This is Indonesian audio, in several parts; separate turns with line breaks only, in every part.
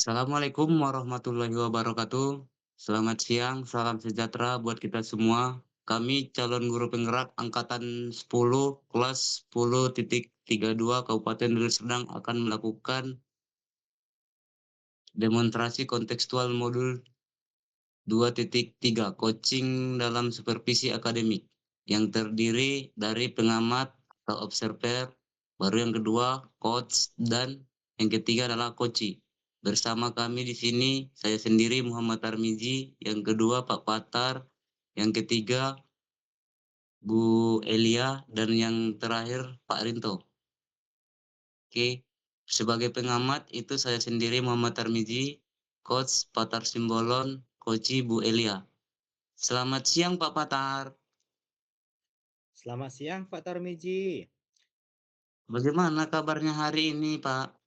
Assalamualaikum warahmatullahi wabarakatuh. Selamat siang, salam sejahtera buat kita semua. Kami calon guru penggerak angkatan 10 kelas 10.32 Kabupaten Deli Serdang akan melakukan demonstrasi kontekstual modul 2.3 coaching dalam supervisi akademik yang terdiri dari pengamat atau observer, baru yang kedua coach, dan yang ketiga adalah coachi. Bersama kami di sini saya sendiri Muhammad Tarmizi, yang kedua Pak Patar, yang ketiga Bu Elia, dan yang terakhir Pak Rinto. Oke, sebagai pengamat itu saya sendiri Muhammad Tarmizi, coach Patar Simbolon, coachi Bu Elia. Selamat siang Pak Patar.
Selamat siang Pak Tarmiji.
Bagaimana kabarnya hari ini, Pak?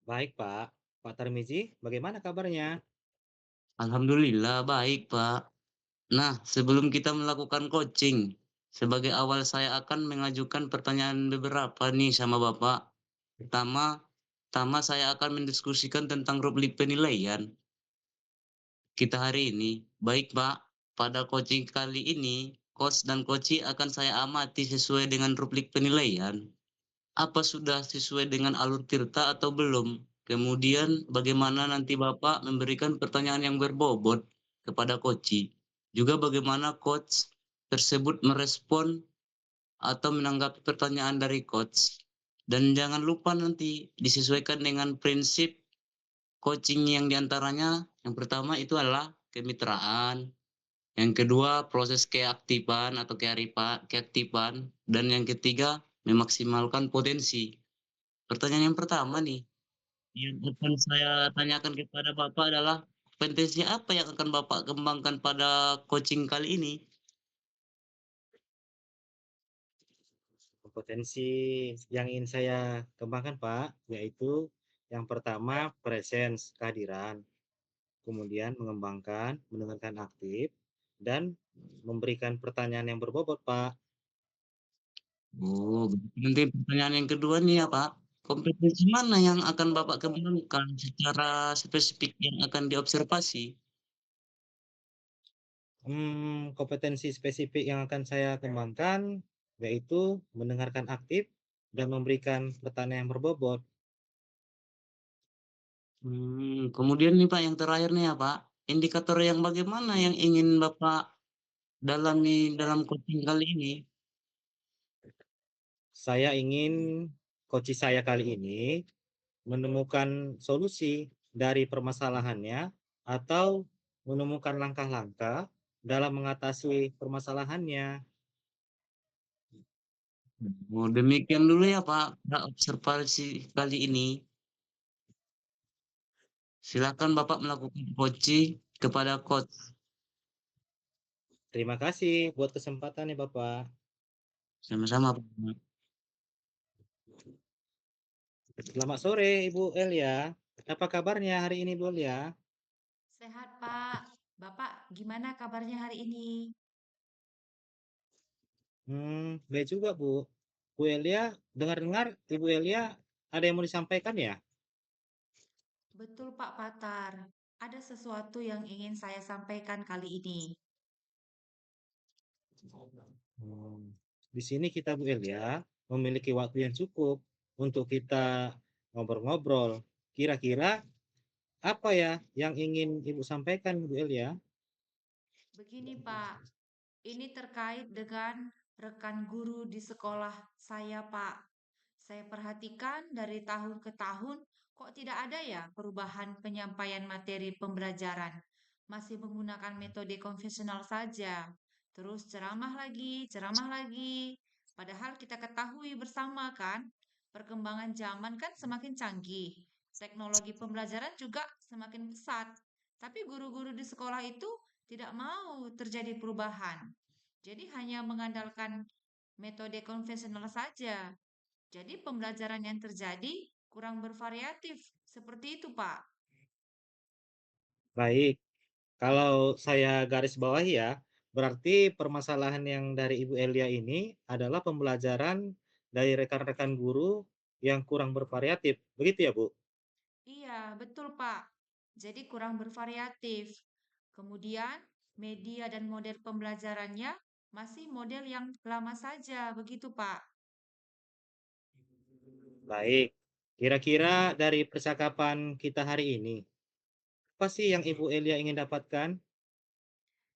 Baik Pak. Pak Tarmiji, bagaimana kabarnya?
Alhamdulillah baik, Pak. Nah, sebelum kita melakukan coaching, sebagai awal saya akan mengajukan pertanyaan beberapa nih sama Bapak. Pertama, pertama saya akan mendiskusikan tentang rubrik penilaian kita hari ini. Baik, Pak. Pada coaching kali ini, coach dan coachee akan saya amati sesuai dengan rubrik penilaian. Apa sudah sesuai dengan alur tirta atau belum? Kemudian bagaimana nanti Bapak memberikan pertanyaan yang berbobot kepada coach. Juga bagaimana coach tersebut merespon atau menanggapi pertanyaan dari coach. Dan jangan lupa nanti disesuaikan dengan prinsip coaching yang diantaranya yang pertama itu adalah kemitraan, yang kedua proses keaktifan atau keaktifan, dan yang ketiga memaksimalkan potensi. Pertanyaan yang pertama nih, yang akan saya tanyakan kepada Bapak adalah kompetensi apa yang akan Bapak kembangkan pada coaching kali ini?
Kompetensi yang ingin saya kembangkan Pak, yaitu yang pertama presence, kehadiran. Kemudian mengembangkan, mendengarkan aktif, dan memberikan pertanyaan yang berbobot Pak.
Oh, nanti pertanyaan yang kedua nih ya Pak, kompetensi mana yang akan Bapak kembangkan secara spesifik yang akan diobservasi?
Kompetensi spesifik yang akan saya kembangkan, yaitu mendengarkan aktif dan memberikan pertanyaan yang berbobot.
Kemudian nih Pak yang terakhir nih ya Pak, indikator yang bagaimana yang ingin Bapak dalami dalam coaching kali ini?
Saya ingin coach saya kali ini menemukan solusi dari permasalahannya atau menemukan langkah-langkah dalam mengatasi permasalahannya.
Oh, demikian dulu ya Pak, observasi kali ini. Silakan Bapak melakukan coaching kepada coach.
Terima kasih buat kesempatannya Bapak.
Sama-sama Pak.
Selamat sore Ibu Elia. Apa kabarnya hari ini Bu Elia?
Sehat, Pak. Bapak, gimana kabarnya hari ini?
Baik juga Bu. Bu Elia, dengar-dengar Ibu Elia ada yang mau disampaikan ya?
Betul, Pak Patar. Ada sesuatu yang ingin saya sampaikan kali ini.
Hmm, di sini kita Bu Elia memiliki waktu yang cukup untuk kita ngobrol-ngobrol. Kira-kira apa ya yang ingin Ibu sampaikan Bu Elia?
Begini, Pak. Ini terkait dengan rekan guru di sekolah saya, Pak. Saya perhatikan dari tahun ke tahun, kok tidak ada ya perubahan penyampaian materi pembelajaran. Masih menggunakan metode konvensional saja. Terus ceramah lagi, ceramah lagi. Padahal kita ketahui bersama kan, perkembangan zaman kan semakin canggih. Teknologi pembelajaran juga semakin pesat. Tapi guru-guru di sekolah itu tidak mau terjadi perubahan. Jadi hanya mengandalkan metode konvensional saja. Jadi pembelajaran yang terjadi kurang bervariatif. Seperti itu, Pak.
Baik, kalau saya garis bawahi ya, berarti permasalahan yang dari Ibu Elia ini adalah pembelajaran dari rekan-rekan guru yang kurang bervariatif. Begitu ya, Bu?
Iya, betul, Pak. Jadi kurang bervariatif. Kemudian, media dan model pembelajarannya masih model yang lama saja, begitu, Pak.
Baik. Kira-kira dari percakapan kita hari ini, apa sih yang Ibu Elia ingin dapatkan?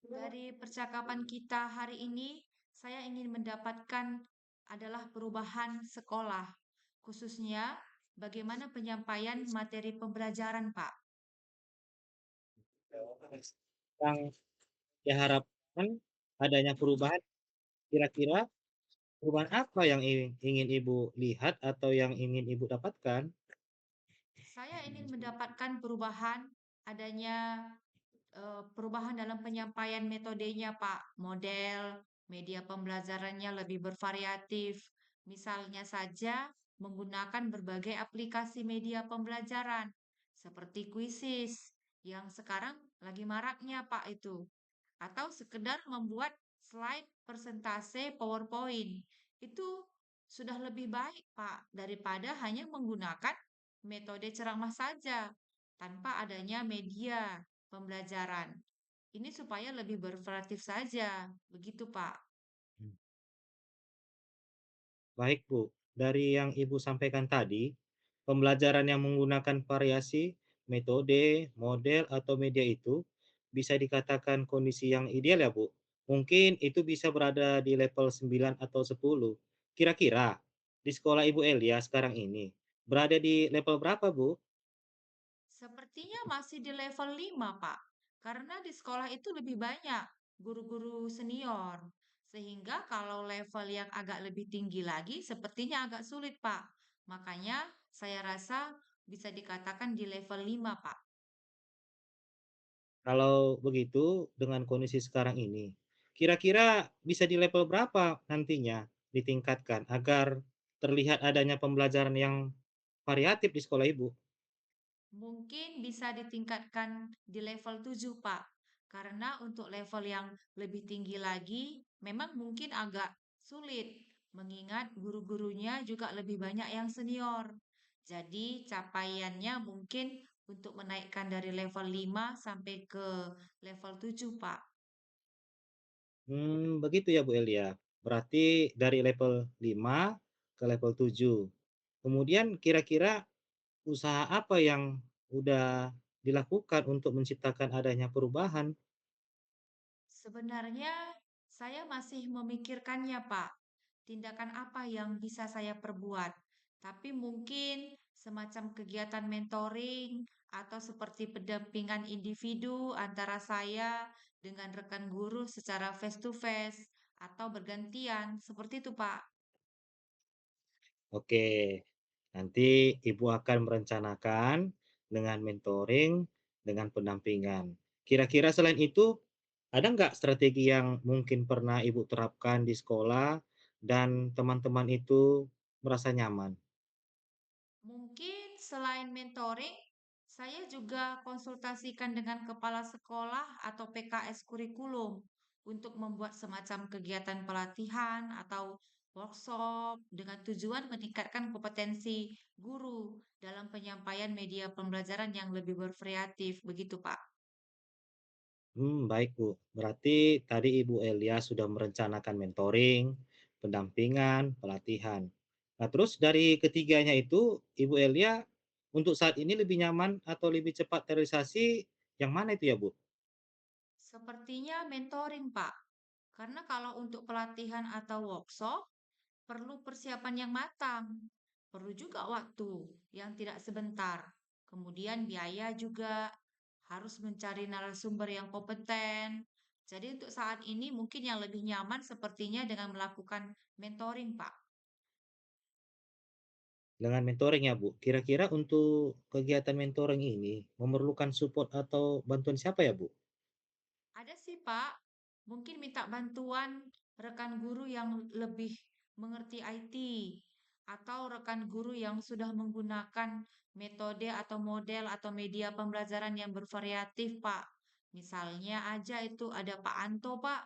Dari percakapan kita hari ini, saya ingin mendapatkan adalah perubahan sekolah, khususnya bagaimana penyampaian materi pembelajaran, Pak.
Yang diharapkan adanya perubahan, kira-kira perubahan apa yang ingin Ibu lihat atau yang ingin Ibu dapatkan?
Saya ingin mendapatkan perubahan adanya perubahan dalam penyampaian metodenya, Pak. Model, media pembelajarannya lebih bervariatif. Misalnya saja menggunakan berbagai aplikasi media pembelajaran seperti Quizzes yang sekarang lagi maraknya, Pak, itu. Atau sekedar membuat slide presentase PowerPoint. Itu sudah lebih baik, Pak, daripada hanya menggunakan metode ceramah saja tanpa adanya media pembelajaran. Ini supaya lebih bervariatif saja. Begitu, Pak.
Baik, Bu. Dari yang Ibu sampaikan tadi, pembelajaran yang menggunakan variasi, metode, model, atau media itu bisa dikatakan kondisi yang ideal ya, Bu. Mungkin itu bisa berada di level 9 atau 10. Kira-kira di sekolah Ibu Elia sekarang ini berada di level berapa, Bu?
Sepertinya masih di level 5, Pak. Karena di sekolah itu lebih banyak guru-guru senior. Sehingga kalau level yang agak lebih tinggi lagi, sepertinya agak sulit, Pak. Makanya saya rasa bisa dikatakan di level 5, Pak.
Kalau begitu, dengan kondisi sekarang ini, kira-kira bisa di level berapa nantinya ditingkatkan agar terlihat adanya pembelajaran yang variatif di sekolah Ibu?
Mungkin bisa ditingkatkan di level 7, Pak. Karena untuk level yang lebih tinggi lagi, memang mungkin agak sulit, mengingat guru-gurunya juga lebih banyak yang senior. Jadi, capaiannya mungkin untuk menaikkan dari level 5 sampai ke level 7, Pak.
Begitu ya Bu Elia. Berarti dari level 5 ke level 7. Kemudian kira-kira usaha apa yang udah dilakukan untuk menciptakan adanya perubahan?
Sebenarnya saya masih memikirkannya, Pak. Tindakan apa yang bisa saya perbuat? Tapi mungkin semacam kegiatan mentoring atau seperti pendampingan individu antara saya dengan rekan guru secara face to face atau bergantian, seperti itu, Pak.
Oke, nanti Ibu akan merencanakan dengan mentoring, dengan pendampingan. Kira-kira selain itu, ada nggak strategi yang mungkin pernah Ibu terapkan di sekolah dan teman-teman itu merasa nyaman?
Mungkin selain mentoring, saya juga konsultasikan dengan kepala sekolah atau PKS kurikulum untuk membuat semacam kegiatan pelatihan atau workshop dengan tujuan meningkatkan kompetensi guru dalam penyampaian media pembelajaran yang lebih bervariatif. Begitu, Pak.
Baik Bu. Berarti tadi Ibu Elia sudah merencanakan mentoring, pendampingan, pelatihan. Nah, terus dari ketiganya itu, Ibu Elia untuk saat ini lebih nyaman atau lebih cepat terrealisasi yang mana itu ya, Bu?
Sepertinya mentoring, Pak. Karena kalau untuk pelatihan atau workshop, perlu persiapan yang matang, perlu juga waktu yang tidak sebentar. Kemudian biaya juga harus mencari narasumber yang kompeten. Jadi untuk saat ini mungkin yang lebih nyaman sepertinya dengan melakukan mentoring, Pak.
Dengan mentoring ya, Bu. Kira-kira untuk kegiatan mentoring ini memerlukan support atau bantuan siapa ya, Bu?
Ada sih, Pak. Mungkin minta bantuan rekan guru yang lebih mengerti IT atau rekan guru yang sudah menggunakan metode atau model atau media pembelajaran yang bervariatif, Pak. Misalnya aja itu ada Pak Anto, Pak.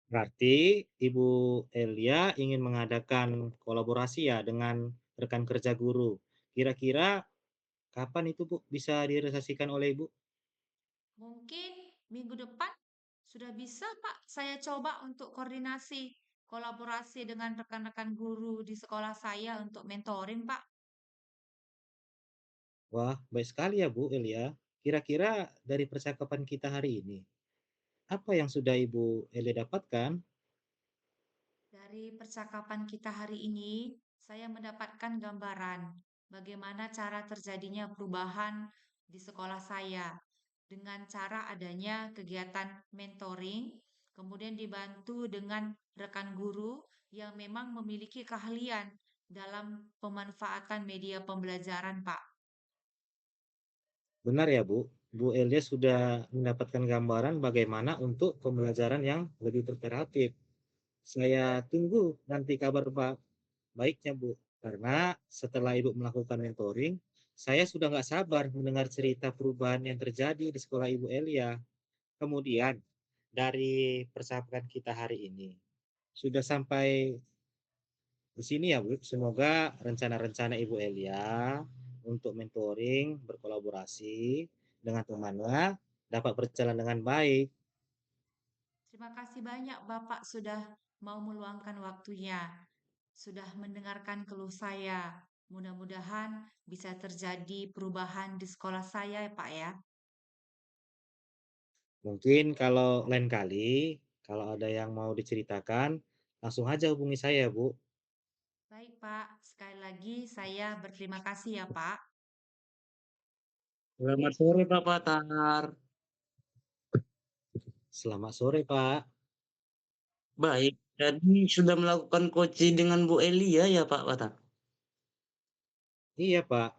Berarti Ibu Elia ingin mengadakan kolaborasi ya dengan rekan kerja guru. Kira-kira kapan itu Bu bisa direalisasikan oleh Ibu?
Mungkin minggu depan sudah bisa, Pak. Saya coba untuk koordinasi kolaborasi dengan rekan-rekan guru di sekolah saya untuk mentoring, Pak.
Wah, baik sekali ya Bu Elia. Kira-kira dari percakapan kita hari ini, apa yang sudah Ibu Elia dapatkan?
Dari percakapan kita hari ini, saya mendapatkan gambaran bagaimana cara terjadinya perubahan di sekolah saya dengan cara adanya kegiatan mentoring, kemudian dibantu dengan rekan guru yang memang memiliki keahlian dalam pemanfaatan media pembelajaran, Pak.
Benar ya Bu, Bu Elia sudah mendapatkan gambaran bagaimana untuk pembelajaran yang lebih berkreatif. Saya tunggu nanti kabar baiknya Bu, karena setelah Ibu melakukan mentoring, saya sudah nggak sabar mendengar cerita perubahan yang terjadi di sekolah Ibu Elia. Kemudian, dari percakapan kita hari ini, sudah sampai di sini ya Bu, semoga rencana-rencana Ibu Elia untuk mentoring, berkolaborasi dengan temannya dapat berjalan dengan baik.
Terima kasih banyak Bapak sudah mau meluangkan waktunya, sudah mendengarkan keluh saya. Mudah-mudahan bisa terjadi perubahan di sekolah saya ya Pak ya.
Mungkin kalau lain kali, kalau ada yang mau diceritakan, langsung aja hubungi saya, Bu.
Baik Pak, sekali lagi saya berterima kasih ya Pak.
Selamat sore Pak Patar.
Selamat sore, Pak.
Baik, jadi sudah melakukan coaching dengan Bu Elia ya Pak Patar?
Iya, Pak.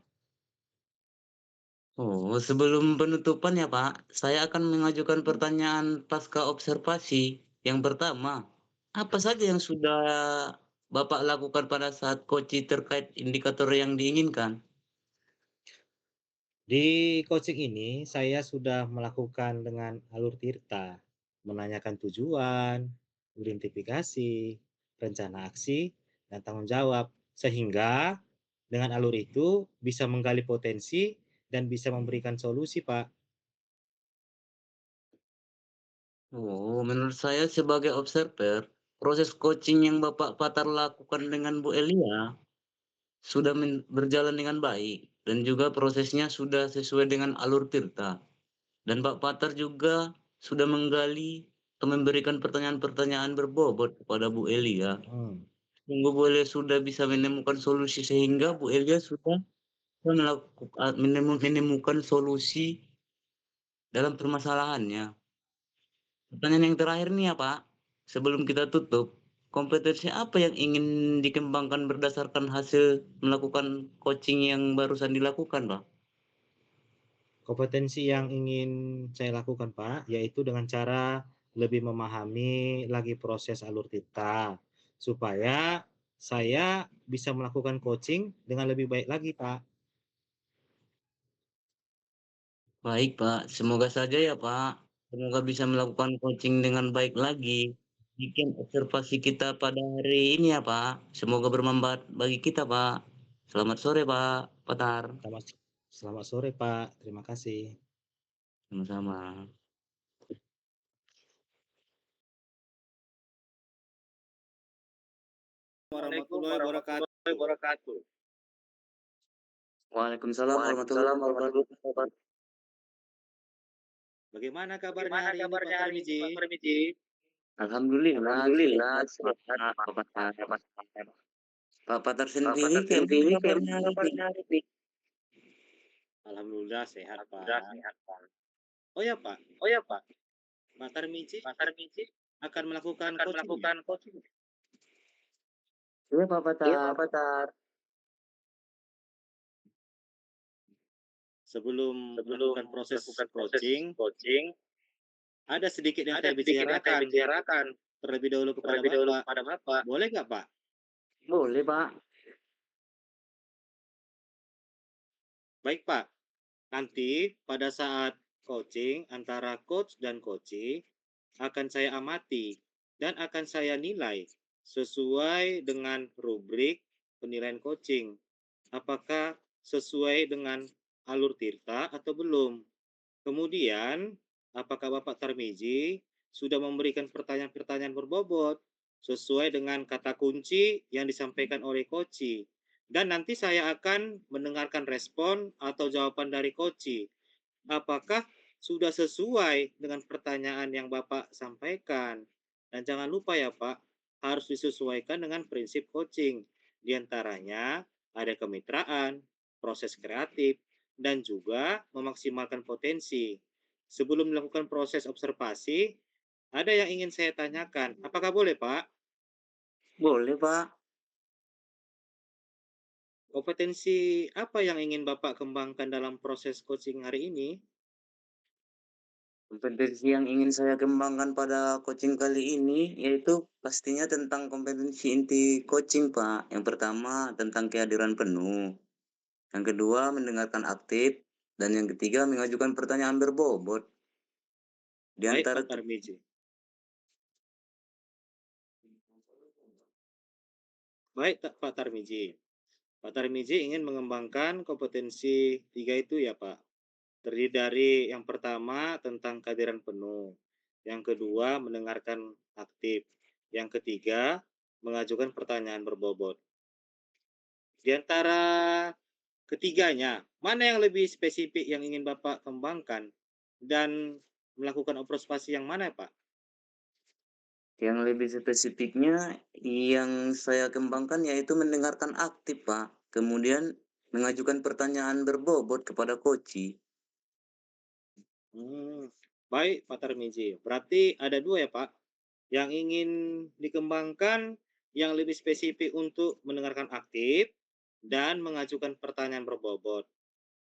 Oh, sebelum penutupan ya Pak, saya akan mengajukan pertanyaan pasca observasi. Yang pertama, apa saja yang sudah Bapak lakukan pada saat coaching terkait indikator yang diinginkan?
Di coaching ini, saya sudah melakukan dengan alur tirta, menanyakan tujuan, identifikasi, rencana aksi, dan tanggung jawab, sehingga dengan alur itu bisa menggali potensi dan bisa memberikan solusi, Pak.
Oh, menurut saya sebagai observer, proses coaching yang Bapak Patar lakukan dengan Bu Elia sudah berjalan dengan baik dan juga prosesnya sudah sesuai dengan alur tirta. Dan Pak Patar juga sudah menggali atau memberikan pertanyaan-pertanyaan berbobot kepada Bu Elia.
Hmm.
Sungguh Bu Elia sudah bisa menemukan solusi sehingga Bu Elia sudah menemukan solusi dalam permasalahannya. Pertanyaan yang terakhir nih ya Pak, sebelum kita tutup, kompetensi apa yang ingin dikembangkan berdasarkan hasil melakukan coaching yang barusan dilakukan, Pak?
Kompetensi yang ingin saya lakukan, Pak, yaitu dengan cara lebih memahami lagi proses alur tinta, supaya saya bisa melakukan coaching dengan lebih baik lagi, Pak.
Baik, Pak. Semoga saja ya, Pak. Semoga bisa melakukan coaching dengan baik lagi. Bikin observasi kita pada hari ini ya, Pak. Semoga bermanfaat bagi kita, Pak. Selamat sore, Pak Patar.
Selamat, selamat sore, Pak. Terima kasih.
Sama-sama.
Warahmatullahi wabarakatuh.
Waalaikumsalam warahmatullahi wabarakatuh.
Bagaimana kabarnya hari ini, Pak Tarmizi?
Alhamdulillah sehat, Pak Patar. Pak Patar sendiri gimana kabarnya hari ini?
Alhamdulillah sehat, Pak. Oh ya, Pak. Pak Tarmizi akan melakukan coaching ya?
Iya, Pak Patar.
Sebelum melakukan proses coaching, ada sedikit yang saya bicarakan terlebih dahulu kepada Bapak. Boleh nggak, Pak?
Boleh, Pak.
Baik, Pak. Nanti pada saat coaching antara coach dan coaching akan saya amati dan akan saya nilai sesuai dengan rubrik penilaian coaching. Apakah sesuai dengan alur Tirta atau belum? Kemudian, apakah Bapak Tarmizi sudah memberikan pertanyaan-pertanyaan berbobot sesuai dengan kata kunci yang disampaikan oleh Koci? Dan nanti saya akan mendengarkan respon atau jawaban dari Koci. Apakah sudah sesuai dengan pertanyaan yang Bapak sampaikan? Dan jangan lupa ya Pak, harus disesuaikan dengan prinsip coaching. Di antaranya ada kemitraan, proses kreatif, dan juga memaksimalkan potensi. Sebelum melakukan proses observasi, ada yang ingin saya tanyakan. Apakah boleh Pak?
Boleh, Pak.
Kompetensi apa yang ingin Bapak kembangkan dalam proses coaching hari ini?
Kompetensi yang ingin saya kembangkan pada coaching kali ini yaitu pastinya tentang kompetensi inti coaching, Pak. Yang pertama tentang kehadiran penuh. Yang kedua mendengarkan aktif. Dan yang ketiga mengajukan pertanyaan berbobot. Di
Baik
antara
Pak Tarmizi. Baik Pak Tarmizi. Pak Tarmizi ingin mengembangkan kompetensi 3 itu ya Pak. Terdiri dari yang pertama tentang kehadiran penuh, yang kedua mendengarkan aktif, yang ketiga mengajukan pertanyaan berbobot. Di antara ketiganya, mana yang lebih spesifik yang ingin Bapak kembangkan dan melakukan observasi yang mana Pak?
yang lebih spesifiknya yang saya kembangkan yaitu mendengarkan aktif, Pak. Kemudian mengajukan pertanyaan berbobot kepada coach.
Baik Pak Tarmizi. Berarti ada 2 ya Pak, yang ingin dikembangkan yang lebih spesifik untuk mendengarkan aktif dan mengajukan pertanyaan berbobot.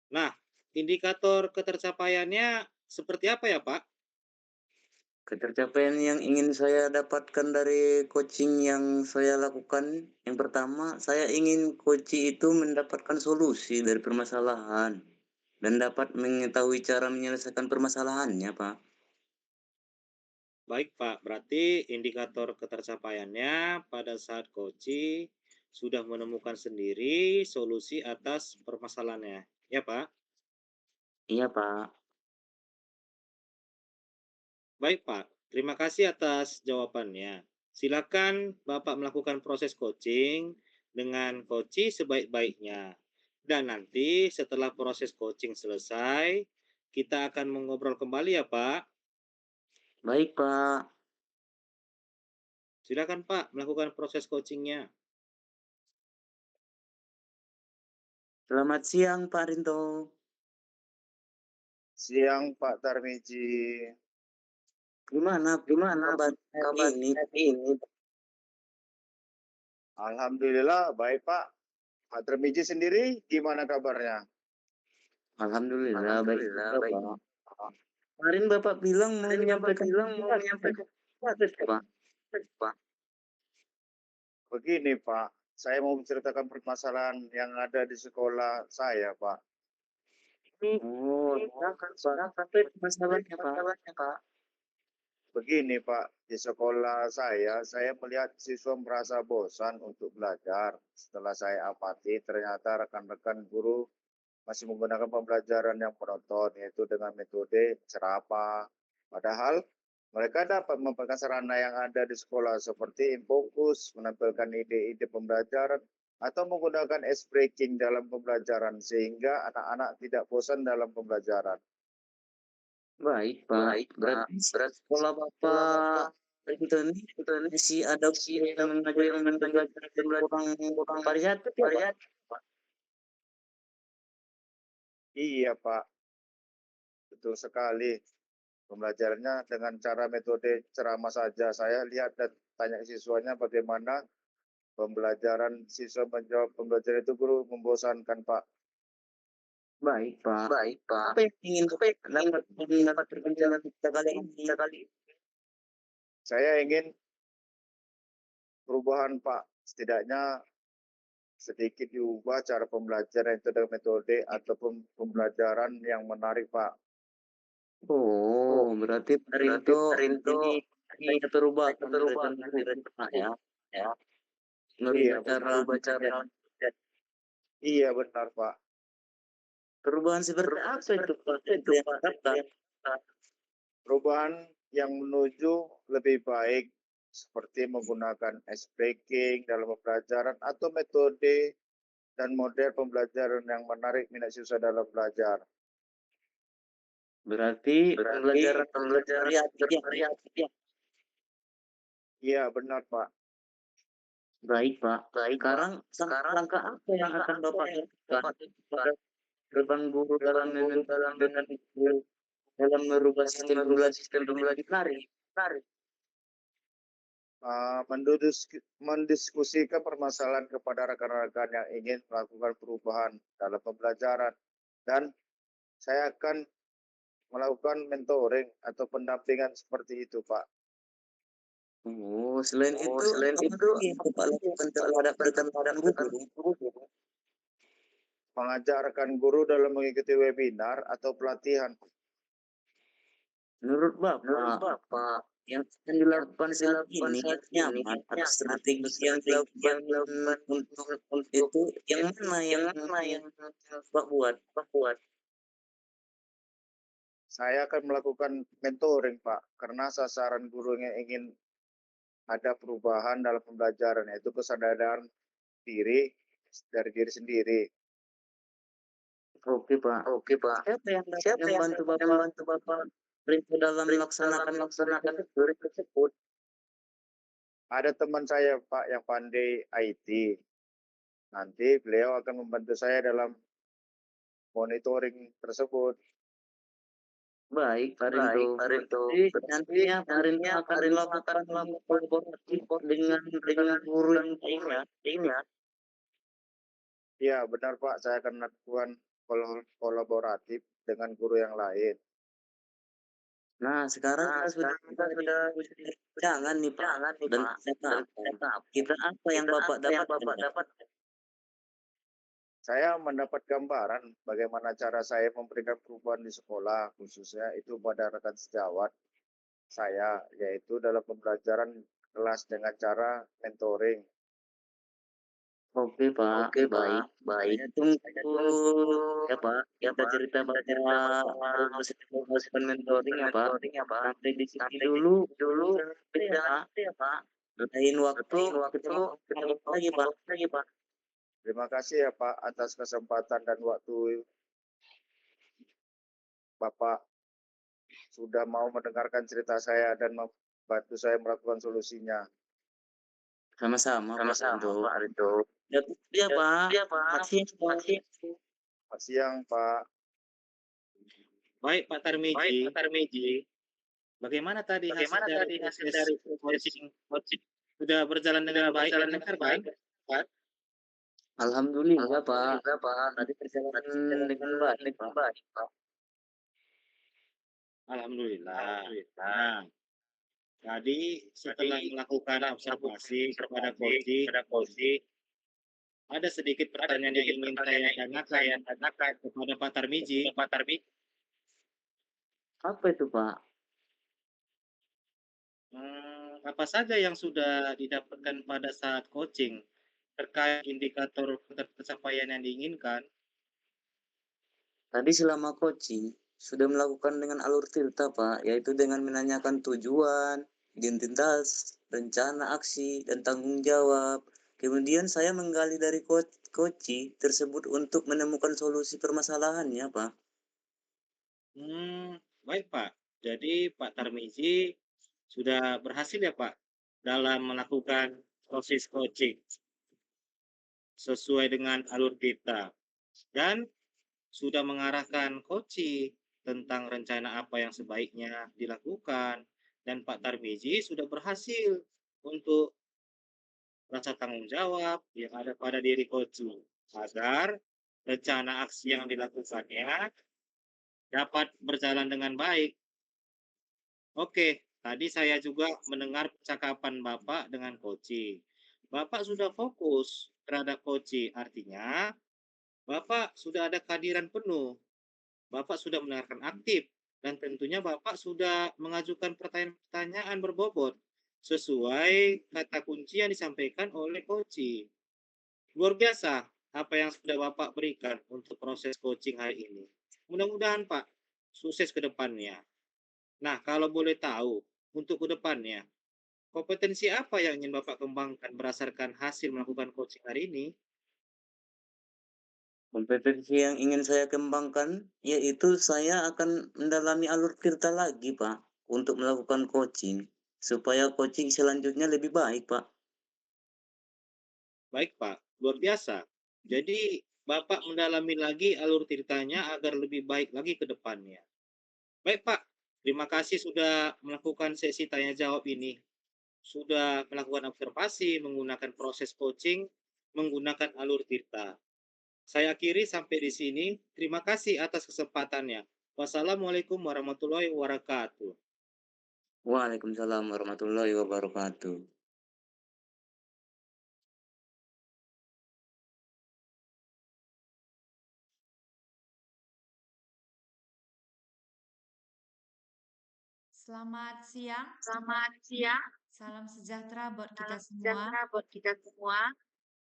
Nah, indikator ketercapaiannya seperti apa ya Pak?
Ketercapaian yang ingin saya dapatkan dari coaching yang saya lakukan, yang pertama, saya ingin coach itu mendapatkan solusi dari permasalahan dan dapat mengetahui cara menyelesaikan permasalahannya, Pak.
Baik Pak, berarti indikator ketercapaiannya pada saat coaching sudah menemukan sendiri solusi atas permasalahannya. Ya Pak?
Iya, Pak.
Baik Pak, terima kasih atas jawabannya. Silakan Bapak melakukan proses coaching dengan coach sebaik-baiknya. Dan nanti setelah proses coaching selesai, kita akan mengobrol kembali ya Pak.
Baik, Pak.
Silakan Pak melakukan proses coachingnya.
Selamat siang, Pak Rinto.
Siang Pak Tarmizi.
Gimana kabar ini?
Alhamdulillah baik Pak. Pak Tarmizi sendiri gimana kabarnya?
Alhamdulillah, baik juga, Pak. Kemarin Bapak bilang mau menyampaikan Pak.
Begini Pak, saya mau menceritakan permasalahan yang ada di sekolah saya Pak.
Oh, silakan, Pak. Apa itu masalahnya, Pak?
Begini Pak, di sekolah saya melihat siswa merasa bosan untuk belajar. Setelah saya amati, ternyata rekan-rekan guru masih menggunakan pembelajaran yang monoton, yaitu dengan metode cerapa. Padahal mereka dapat memegang sarana yang ada di sekolah seperti Infokus, menampilkan ide-ide pembelajaran, atau menggunakan ice breaking dalam pembelajaran, sehingga anak-anak tidak bosan dalam pembelajaran.
Baik, Pak. Berarti sekolah Bapak itu masih ada guru yang mengajarkan pembelajaran kurang variatif ya, Pak?
Iya, Pak. Betul sekali. Pembelajarannya dengan cara metode ceramah saja. Saya lihat dan tanya siswanya bagaimana pembelajaran siswa menjawab pembelajaran itu guru membosankan, Pak.
Baik, Pak. Apa yang ingin dapat perbincangan kita kali ini?
Saya ingin perubahan, Pak. Setidaknya sedikit diubah cara pembelajaran itu dengan metode ataupun pembelajaran yang menarik, Pak.
Oh, berarti Pak Rinto ini perubahan ya. Merubah cara.
Iya benar Pak.
Perubahan seperti apa itu Pak? Itu yang harapkan.
Perubahan yang menuju lebih baik seperti menggunakan ice breaking dalam pembelajaran atau metode dan model pembelajaran yang menarik minat siswa dalam belajar.
Berarti pembelajaran variatif.
Iya benar Pak.
Baik Pak. Sekarang langkah apa yang akan Bapak lakukan pada rekan guru dalam merubah sistem pembelajaran?
Mendiskusikan permasalahan kepada rekan-rekan yang ingin melakukan perubahan dalam pembelajaran, dan saya akan melakukan mentoring atau pendampingan seperti itu Pak.
Oh, selain itu Bapak lakukan terhadap rekan guru.
Mengajak rekan guru dalam mengikuti webinar atau pelatihan.
Menurut Bapak, yang akan dilakukan saat ini nyaman atau strategi yang dilakukan untuk itu yang mana yang Bapak buat?
Saya akan melakukan mentoring Pak, karena sasaran guru yang ingin ada perubahan dalam pembelajaran, yaitu kesadaran diri dari diri sendiri.
Oke Pak. Siapa yang bantu Bapak dalam melaksanakan tersebut?
Ada teman saya Pak yang pandai IT. Nanti beliau akan membantu saya dalam monitoring tersebut.
Baik, Pak Rinto. Nantinya Pak Rinto akan melakukan kolaborasi dengan guru yang lainnya.
Ya benar Pak, saya akan melakukan kolaboratif dengan guru yang lain.
Nah, sekarang kita sudah jangan nih Pak. Dan kita apa yang Bapak dapat?
Saya mendapat gambaran bagaimana cara saya memberikan perubahan di sekolah, khususnya itu pada rekan sejawat saya, yaitu dalam pembelajaran kelas dengan cara mentoring.
Oke Pak, baik. Tunggu ya Pak. Kita cerita proses mentoring ya Pak. Sampai di sini dulu ya Pak. Lain waktu ketemu lagi Pak.
Terima kasih ya Pak atas kesempatan dan waktu Bapak sudah mau mendengarkan cerita saya dan membantu saya melakukan solusinya.
Sama-sama Pak Rinto. Ya Pak. Makasih.
Selamat siang Pak.
Baik Pak Tarmiji. Bagaimana tadi hasil dari coaching? Sudah berjalan dengan baik dan lancar kan?
Alhamdulillah Pak. Tadi berjalan dengan baik Pak.
Alhamdulillah. Nah, tadi setelah melakukan observasi kepada coaching, ada sedikit pertanyaan yang ingin saya tanyakan kepada Pak Tarmiji.
Apa itu Pak?
Apa saja yang sudah didapatkan pada saat coaching terkait indikator pencapaian yang diinginkan?
Tadi selama coaching sudah melakukan dengan alur tirta Pak, yaitu dengan menanyakan tujuan, identitas, rencana aksi, dan tanggung jawab. Kemudian saya menggali dari coaching tersebut untuk menemukan solusi permasalahannya Pak.
Baik Pak. Jadi Pak Tarmiji sudah berhasil ya Pak dalam melakukan proses coaching sesuai dengan alur kita, dan sudah mengarahkan coaching tentang rencana apa yang sebaiknya dilakukan, dan Pak Tarmiji sudah berhasil untuk rasa tanggung jawab yang ada pada diri coaching agar rencana aksi yang dilakukannya dapat berjalan dengan baik. Oke, tadi saya juga mendengar percakapan Bapak dengan coaching. Bapak sudah fokus terhadap coaching, artinya Bapak sudah ada kehadiran penuh. Bapak sudah mendengarkan aktif dan tentunya Bapak sudah mengajukan pertanyaan-pertanyaan berbobot sesuai kata kunci yang disampaikan oleh coaching. Luar biasa apa yang sudah Bapak berikan untuk proses coaching hari ini. Mudah-mudahan Pak sukses ke depannya. Nah, kalau boleh tahu untuk ke depannya, kompetensi apa yang ingin Bapak kembangkan berdasarkan hasil melakukan coaching hari ini?
Kompetensi yang ingin saya kembangkan, yaitu saya akan mendalami alur tirta lagi, Pak, untuk melakukan coaching, supaya coaching selanjutnya lebih baik, Pak.
Baik Pak, luar biasa. Jadi Bapak mendalami lagi alur ceritanya agar lebih baik lagi ke depannya. Baik Pak, terima kasih sudah melakukan sesi tanya jawab ini. Sudah melakukan observasi menggunakan proses coaching menggunakan alur tirta. Saya akhiri sampai di sini. Terima kasih atas kesempatannya. Wassalamualaikum warahmatullahi wabarakatuh.
Waalaikumsalam warahmatullahi wabarakatuh.
Selamat siang.
Selamat siang.
Salam sejahtera buat kita
Salam
semua.
sejahtera buat kita semua.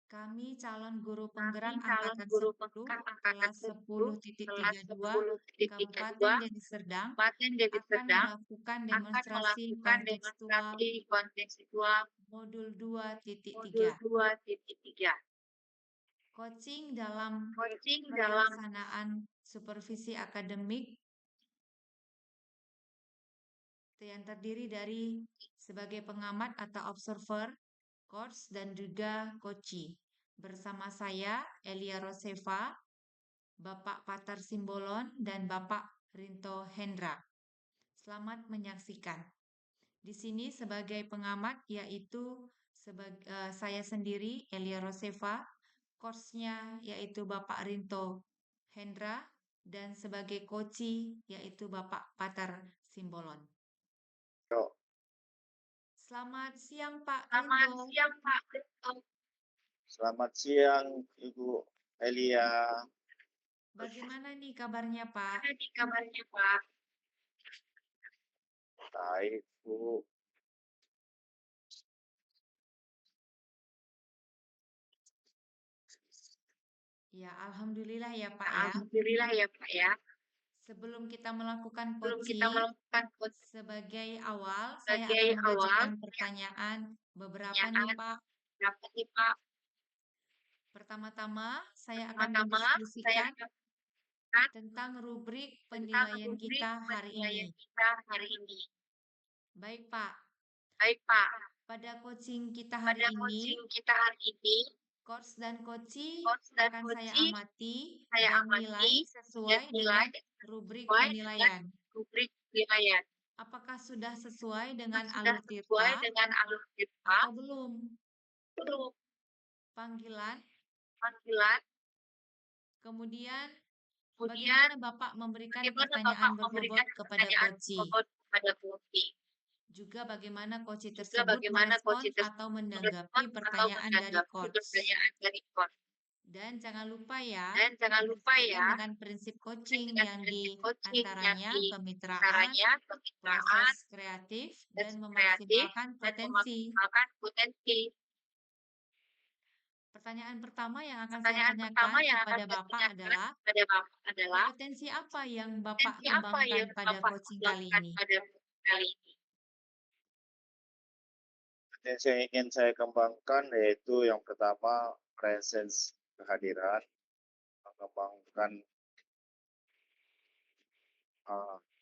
Kami calon guru penggerak
Kami calon
angkatan
guru
10
penggerak
kelas
angkatan 10 kelas
10.32 Kabupaten
10.32
Deli Serdang
Kabupaten Deli
akan
Serdang
melakukan
akan
demonstrasi
melakukan
kontekstual
demonstrasi kontekstual
modul
modul
2.3.
2.3.
Coaching dalam
Coaching dalam
pelaksanaan supervisi akademik yang terdiri dari sebagai pengamat atau observer, coach, dan juga coachee. Bersama saya, Elia Rosefa, Bapak Patar Simbolon, dan Bapak Rinto Hendra. Selamat menyaksikan. Di sini sebagai pengamat yaitu saya sendiri, Elia Rosefa, coachnya yaitu Bapak Rinto Hendra, dan sebagai coachee yaitu Bapak Patar Simbolon.
Yuk,
Selamat siang Pak
Selamat
Rinto.
siang Pak Rinto.
selamat siang Ibu Elia.
Bagaimana nih kabarnya Pak?
Ada di kabarnya Pak.
Baik, Bu.
Ya, alhamdulillah ya Pak ya.
Alhamdulillah ya Pak ya.
Sebelum kita melakukan
Sebelum kita
coaching,
melakukan coaching
sebagai awal saya
sebagai
akan
awal,
mengajukan pertanyaan beberapa nih Pak.
berapa nih Pak?
Pertama-tama saya akan
Pertama-tama saya
mendiskusikan
akan
tentang rubrik
tentang
penilaian
rubrik
kita hari
penilaian
ini.
kita hari ini.
Baik Pak,
Baik Pak,
pada coaching kita hari
pada
ini,
coaching kita hari ini,
coach dan coachee
coach dan
akan saya
coachee
amati
saya
dan
amati
nilai
dan
sesuai
nilai
dengan rubrik
sesuai
penilaian.
rubrik penilaian.
Apakah sudah sesuai dengan
Sudah
alur
sesuai
tirta
dengan alur tirta
atau belum?
belum?
Panggilan,
Panggilan,
kemudian
kemudian
bagaimana Bapak memberikan
bagaimana
pertanyaan
Bapak memberikan
berbobot kepada
pertanyaan
coachee?
bobot kepada coaching?
Juga bagaimana coachee
Juga
tersebut
bagaimana coaching
merespons atau
tersebut
menanggapi
atau
pertanyaan dari
menanggapi
coach.
pertanyaan dari coach.
Dan jangan lupa ya,
Dan jangan lupa
berpegang
ya,
dengan prinsip coaching
dengan
yang
prinsip
di
coaching yang
antaranya
di
kemitraan,
antaranya kemitraan,
proses kreatif, dan
kreatif,
memaksimalkan
dan
potensi.
memaksimalkan potensi.
Pertanyaan pertama yang akan saya
Pertanyaan
tanyakan
pertama yang akan
kepada
saya
Bapak
tanyakan
adalah,
kepada Bapak adalah
kompetensi apa yang Bapak
potensi apa
kembangkan
yang
pada
Bapak
coaching kali
lakukan
ini?
pada kali ini?
Potensi yang ingin saya kembangkan yaitu yang pertama presence kehadiran, mengembangkan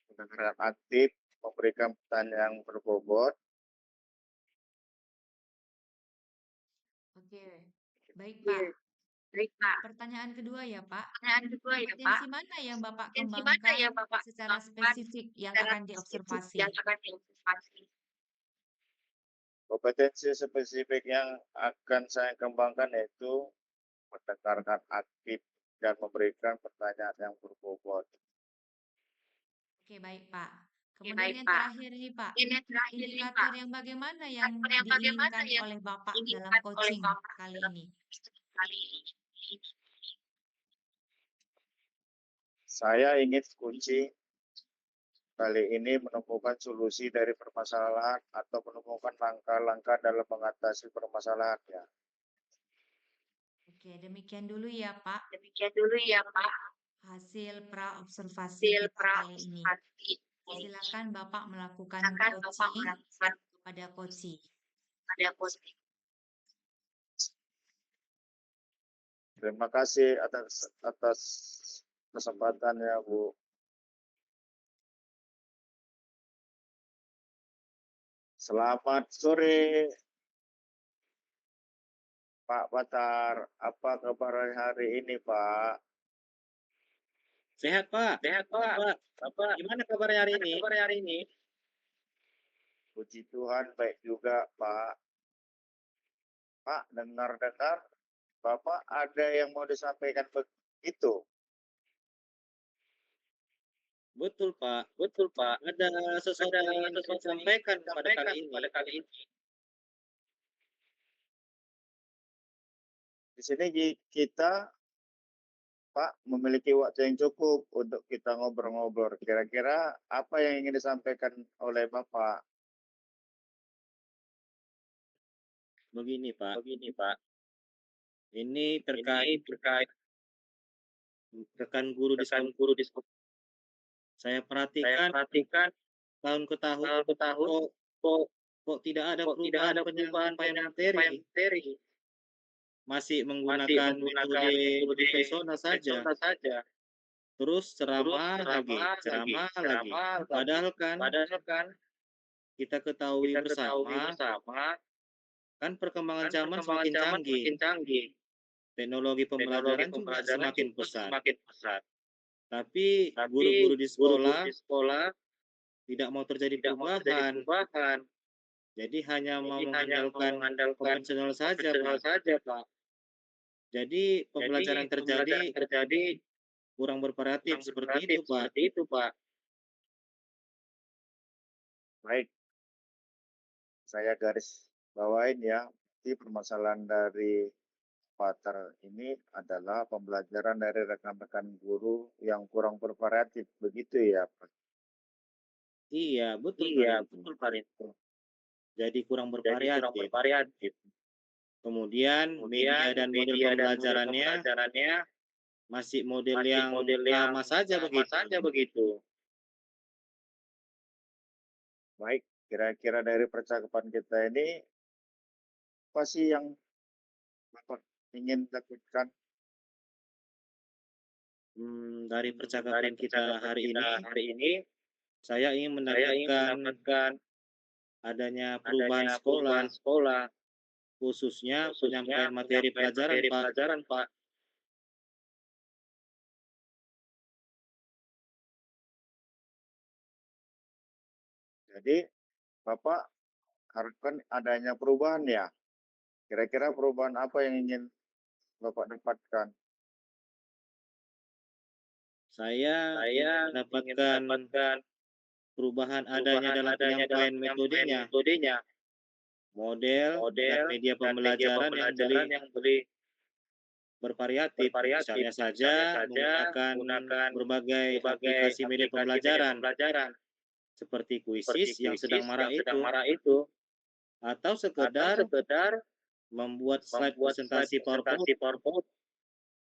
pendengaran aktif, memberikan pertanyaan yang berbobot.
Oke, baik Pak.
Baik Pak.
Pertanyaan kedua ya Pak.
Pertanyaan kedua ya Pak.
Kompetensi mana yang Bapak
Potensi mana
kembangkan
yang Bapak
secara
kembangkan
spesifik yang
secara
akan
spesifik
diobservasi?
yang akan diobservasi?
Kompetensi spesifik yang akan saya kembangkan yaitu mendengarkan aktif dan memberikan pertanyaan yang berbobot.
Oke, baik Pak.
Oke,
Kemudian
baik
yang
Pak.
terakhir ini Pak,
Ini yang terakhir ini
indikator
Pak.
yang bagaimana yang
Indikator yang bagaimana
diinginkan
yang
oleh Bapak dalam
diinginkan oleh
coaching
Bapak
kali
dalam
ini?
kali ini?
Saya ingin kunci kali ini menemukan solusi dari permasalahan atau menemukan langkah-langkah dalam mengatasi permasalahannya.
Oke, demikian dulu ya Pak,
Demikian dulu ya Pak,
hasil pra-observasi
hasil
kita kali ini.
pra-observasi ini.
Silakan Bapak melakukan
Silakan Bapak
coaching
melakukan
kepada Koci.
pada posting.
Terima kasih atas kesempatannya, Bu. Selamat sore, Pak Batar. Apa kabar hari ini, Pak?
Sehat, Pak.
Sehat Pak,
Bapak, gimana kabarnya hari ini?
kabar hari ini?
Puji Tuhan, baik juga, Pak. Pak, dengar-dengar, Bapak ada yang mau disampaikan begitu?
Betul, Pak.
Betul Pak,
Ada sesuatu yang ingin saya sampaikan pada kali ini.
pada kali ini.
Di sini kita, Pak, memiliki waktu yang cukup untuk kita ngobrol-ngobrol. Kira-kira apa yang ingin disampaikan oleh Bapak?
Begini, Pak.
Begini Pak,
Ini
ini
terkait
terkait
rekan guru di
rekan
sekolah.
guru di sekolah.
Saya
Saya
perhatikan
perhatikan
tahun ke tahun
tahun ke tahun
kok kok tidak ada
kok tidak ada perubahan
penyampaian
penyampaian
materi.
materi.
Masih
Masih
menggunakan
menggunakan
metode persona saja.
saja.
Terus
Terus
ceramah lagi.
ceramah lagi.
Padahal kan
Padahal
kita ketahui
kita ketahui
bersama
bersama
kan perkembangan
kan
zaman
perkembangan
semakin
zaman
canggih.
semakin canggih.
Teknologi
Teknologi
pembelajaran juga
pembelajaran
semakin
juga
pesat.
semakin pesat.
Tapi
Tapi
guru-guru di
guru-guru
sekolah
di sekolah
tidak mau terjadi
tidak mau terjadi
perubahan.
perubahan.
Jadi hanya mau
Jadi hanya mau
mengandalkan
mengandalkan
konvensional saja,
konvensional
Pak.
saja, Pak.
Jadi pembelajaran
Jadi pembelajaran terjadi
kurang bervariatif
kurang
seperti
bervariatif
itu, Pak.
seperti itu, Pak.
Baik, saya garis bawain ya. Jadi permasalahan dari Pater ini adalah pembelajaran dari rekan-rekan guru yang kurang bervariatif, begitu ya, Pak?
Iya, betul,
Iya,
Pak.
betul Pak Rinto.
Jadi kurang
Jadi kurang
bervariatif.
bervariatif.
Kemudian media dan model pembelajarannya masih model yang lama saja begitu.
Baik, kira-kira dari percakapan kita ini, apa sih yang Bapak ingin lakukan?
Dari percakapan kita hari ini, saya ingin
Saya ingin
mendapatkan adanya perubahan
perubahan
sekolah,
sekolah,
khususnya
khususnya
penyampaian materi pelajaran, Pak.
pelajaran, Pak.
Jadi, Bapak harapkan adanya perubahan ya? Kira-kira perubahan apa yang ingin Bapak dapatkan?
Saya ingin mendapatkan perubahan adanya dalam penyampaian metodenya, model dan media pembelajaran yang lebih bervariatif. Misalnya saja menggunakan berbagai aplikasi media pembelajaran seperti Quizizz yang sedang marak itu, atau sekedar membuat slide presentasi PowerPoint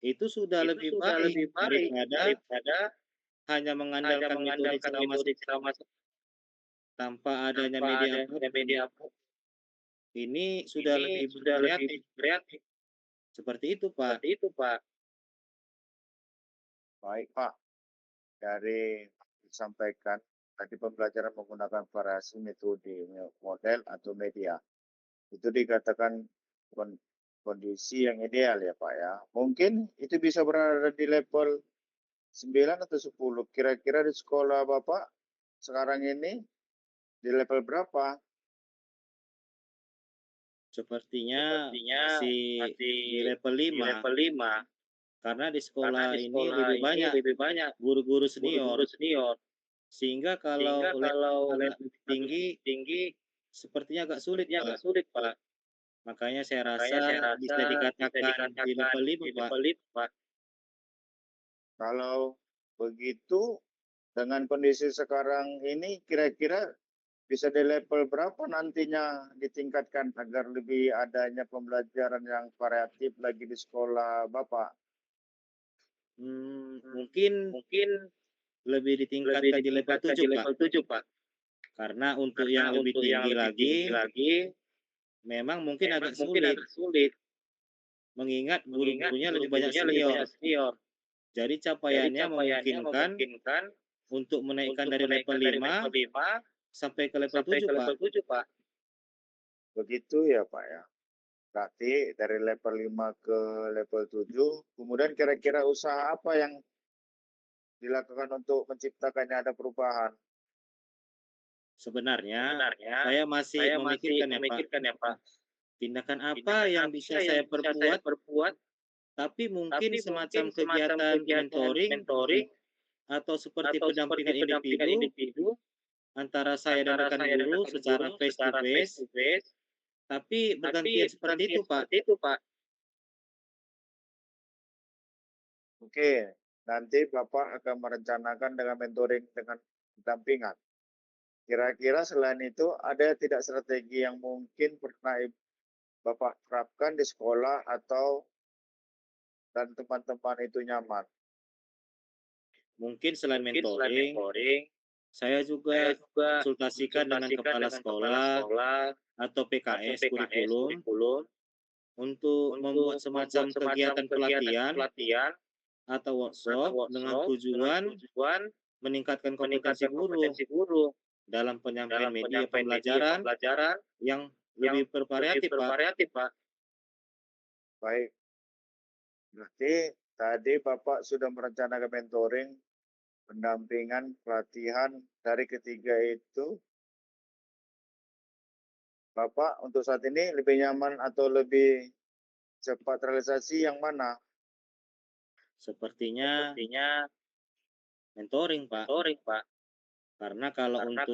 itu sudah lebih baik daripada hanya mengandalkan metode ceramah tanpa adanya media apapun. Ini sudah lebih bervariatif. Seperti itu, Pak.
Baik, Pak. Dari disampaikan tadi pembelajaran menggunakan variasi metode, model atau media. Itu dikatakan kondisi yang ideal ya, Pak ya. Mungkin itu bisa berada di level 9 atau 10. Kira-kira di sekolah Bapak sekarang ini di level berapa?
Sepertinya masih di level 5. Karena di sekolah ini lebih banyak guru-guru senior. Sehingga kalau level tinggi sepertinya agak sulit, Pak. Makanya saya rasa bisa dikatakan di level 5, Pak.
Kalau begitu dengan kondisi sekarang ini kira-kira bisa di level berapa nantinya ditingkatkan agar lebih adanya pembelajaran yang variatif lagi di sekolah Bapak?
Mungkin lebih ditingkatkan di level 7, Pak. Karena untuk yang lebih tinggi lagi, memang mungkin agak sulit, mengingat guru-gurunya lebih banyak senior. Jadi capaiannya memungkinkan untuk menaikkan dari level 5 sampai ke level 7, Pak.
Begitu ya Pak ya. Berarti dari level 5 ke level 7, kemudian kira-kira usaha apa yang dilakukan untuk menciptakannya ada perubahan?
Sebenarnya saya masih memikirkan ya, Pak. Tindakan apa yang bisa saya perbuat, tapi mungkin semacam kegiatan mentoring atau seperti pendampingan individu antara saya dan rekan guru secara face to face, tapi bergantian seperti itu, Pak.
Oke, nanti Bapak akan merencanakan dengan mentoring dengan pendampingan. Kira-kira selain itu ada tidak strategi yang mungkin pernah Bapak terapkan di sekolah atau dan teman-teman itu nyaman?
Mungkin selain mentoring, saya juga konsultasikan dengan kepala sekolah atau PKS kurikulum untuk membuat semacam kegiatan pelatihan atau workshop dengan tujuan meningkatkan kompetensi guru dalam penyampaian media pembelajaran yang lebih bervariatif, Pak.
Baik, berarti tadi Bapak sudah merencanakan mentoring, pendampingan, pelatihan dari ketiga itu. Bapak untuk saat ini lebih nyaman atau lebih cepat realisasi yang mana?
Sepertinya mentoring, Pak. Karena kalau untuk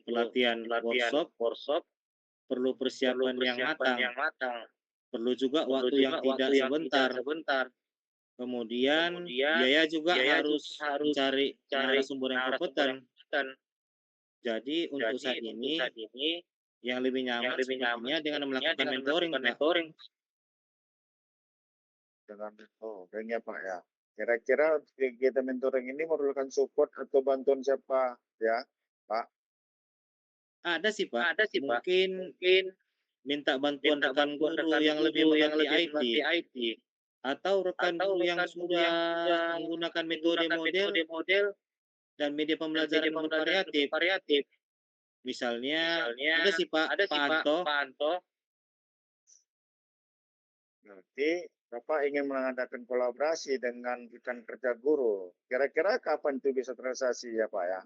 pelatihan workshop perlu persiapan yang matang. Perlu juga waktu yang tidak sebentar. Kemudian biaya juga harus mencari narasumber yang kompeten. Jadi untuk saat ini yang lebih nyaman sepertinya dengan melakukan mentoring, Pak.
Dengan mentoring ya Pak ya. Kira-kira kegiatan mentoring ini memerlukan support atau bantuan siapa ya Pak?
Ada sih, Pak. Mungkin minta bantuan rekan guru yang lebih mengerti IT atau rekan guru yang sudah menggunakan metode model dan media pembelajaran yang bervariatif. Misalnya ada sih, Pak Anto.
Berarti Bapak ingin mengadakan kolaborasi dengan rekan kerja guru. Kira-kira kapan itu bisa terrealisasi ya Pak ya?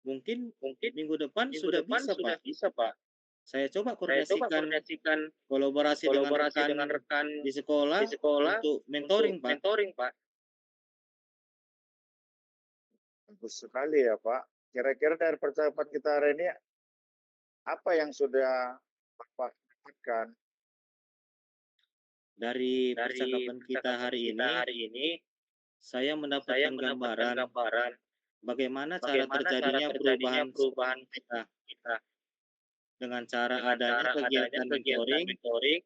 Mungkin minggu depan sudah bisa, Pak. Saya coba koordinasikan kolaborasi dengan rekan di sekolah untuk mentoring, Pak.
Bagus sekali ya Pak. Kira-kira dari percakapan kita hari ini, apa yang sudah Bapak dapatkan?
Dari percakapan kita hari ini, saya mendapatkan gambaran bagaimana cara terjadinya perubahan kita dengan cara adanya kegiatan mentoring,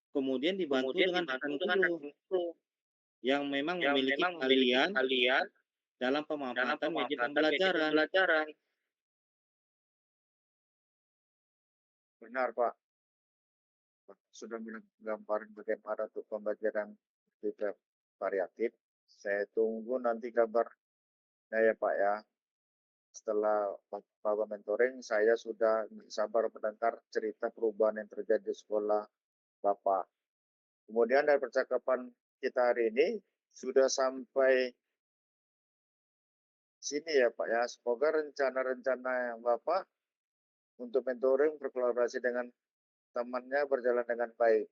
kemudian dibantu dengan rekan guru yang memang memiliki keahlian dalam pemanfaatan media pembelajaran.
Benar Pak. Sudah menggambarkan bagaimana untuk pembelajaran tidak variatif. Saya tunggu nanti kabarnya ya Pak ya. Setelah Bapak mentoring, saya sudah sabar mendengar cerita perubahan yang terjadi di sekolah Bapak. Kemudian dari percakapan kita hari ini sudah sampai sini ya Pak ya. Semoga rencana-rencana yang Bapak untuk mentoring berkolaborasi dengan temannya berjalan dengan baik.